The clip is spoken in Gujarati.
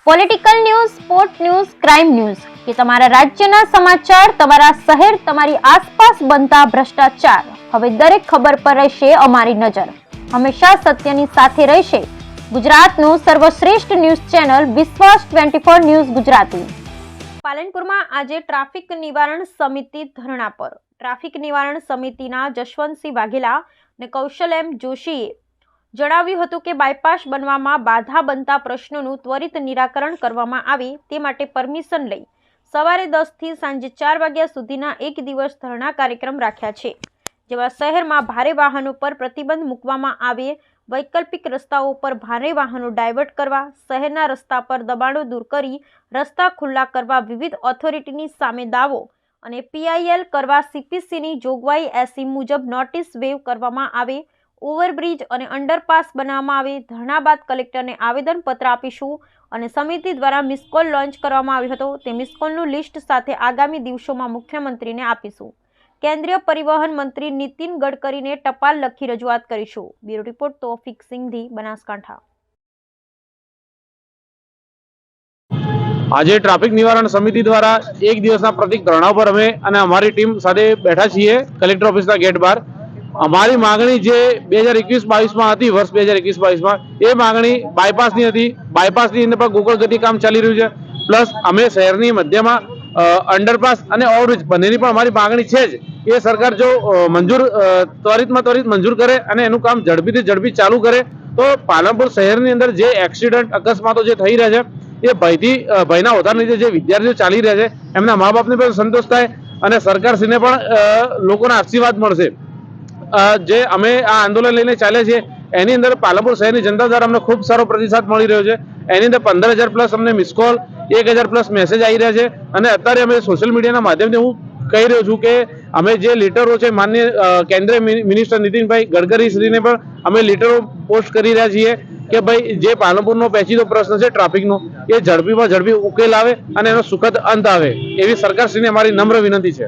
Political news, sport news, crime news કે તમારા રાજ્યના સમાચાર, તમારા શહેર, તમારી આસપાસ બનતા ભ્રષ્ટાચાર, હવે દરેક ખબર પર રહેશે અમારી નજર. હંમેશા સત્યની સાથે રહેશે ગુજરાતનું સર્વશ્રેષ્ઠ ન્યૂઝ ચેનલ વિશ્વાસ 24 ન્યૂઝ ગુજરાતી. પાલનપુરમાં આજે ટ્રાફિક નિવારણ સમિતિ ધરણા પર. ટ્રાફિક નિવારણ સમિતિના જશવંતસિંહ વાઘેલા અને કૌશલ એમ જોશીએ જણાવ્યું હતું કે બાયપાસ બનવામાં બાધા બનતા પ્રશ્નોનું ત્વરિત નિરાકરણ કરવામાં આવે તે માટે પરમિશન લઈ સવારે 10 થી સાંજે 4 વાગ્યા સુધીના એક દિવસ ધરણા કાર્યક્રમ રાખ્યા છે. જેમાં શહેરમાં ભારે વાહનો પર પ્રતિબંધ મૂકવામાં આવે, વૈકલ્પિક રસ્તાઓ પર ભારે વાહનો ડાયવર્ટ કરવા, શહેરના રસ્તા પર દબાણો દૂર કરી રસ્તા ખુલ્લા કરવા, વિવિધ ઓથોરિટીની સામે દાવો અને PIL કરવા, CPCની જોગવાઈ 80 મુજબ નોટિસ વેવ કરવામાં આવે, ઓવરબ્રિજ અને અંડરપાસ બનાવવામાં આવે. ધરણા બાદ કલેક્ટરને આવેદનપત્ર આપીશું અને સમિતિ દ્વારા મિસકોલ લોન્ચ કરવામાં આવ્યો હતો. તે મિસકોલનું લિસ્ટ સાથે આગામી દિવસોમાં મુખ્યમંત્રીને આપીશું. કેન્દ્રીય પરિવહન મંત્રી નીતિન ગડકરીને ટપાલ લખી રજૂઆત કરીશું. Bureau report Taufiq Singhi, Banaskantha. આજે ટ્રાફિક નિવારણ સમિતિ દ્વારા એક દિવસના પ્રતિક ધરણા પર અમે અને અમારી ટીમ સાથે બેઠા છીએ કલેક્ટર ઓફિસના ગેટ બહાર. અમારી માંગણી જે 2021-22માં હતી, વર્ષ 2021-22માં, એ માંગણી બાયપાસની હતી. બાયપાસની અંદર પણ ગોકળ ગતિ કામ ચાલી રહ્યું છે. પ્લસ અમે શહેરની મધ્યમાં અંડરપાસ અને ઓવરબ્રિજ બંનેની પણ અમારી માંગણી છે જ. એ સરકાર જો ત્વરિતમાં ત્વરિત મંજૂર કરે અને એનું કામ ઝડપીથી ઝડપી ચાલુ કરે તો પાલનપુર શહેરની અંદર જે એક્સિડન્ટ અકસ્માતો જે થઈ રહ્યા છે એ ભયના વધારા લીધે જે વિદ્યાર્થીઓ ચાલી રહ્યા છે એમના મા બાપને પણ સંતોષ થાય અને સરકારશ્રીને પણ લોકોના આશીર્વાદ મળશે. જે અમે આ આંદોલન લઈને ચાલ્યા છીએ એની અંદર પાલનપુર શહેરની જનતા દ્વારા અમને ખૂબ સારો પ્રતિસાદ મળી રહ્યો છે. એની અંદર 15,000 પ્લસ અમને મિસકોલ, 1,000 પ્લસ મેસેજ આવી રહ્યા છે. અને અત્યારે અમે સોશિયલ મીડિયાના માધ્યમથી હું કહી રહ્યો છું કે અમે જે લેટરો છે માનનીય કેન્દ્રીય મિનિસ્ટર નીતિનભાઈ ગડકરી શ્રીને પણ અમે લેટરો પોસ્ટ કરી રહ્યા છીએ કે ભાઈ જે પાલનપુરનો પેચીદો પ્રશ્ન છે ટ્રાફિકનો એ ઝડપીમાં ઝડપી ઉકેલ આવે અને એનો સુખદ અંત આવે એવી સરકારશ્રીને અમારી નમ્ર વિનંતી છે.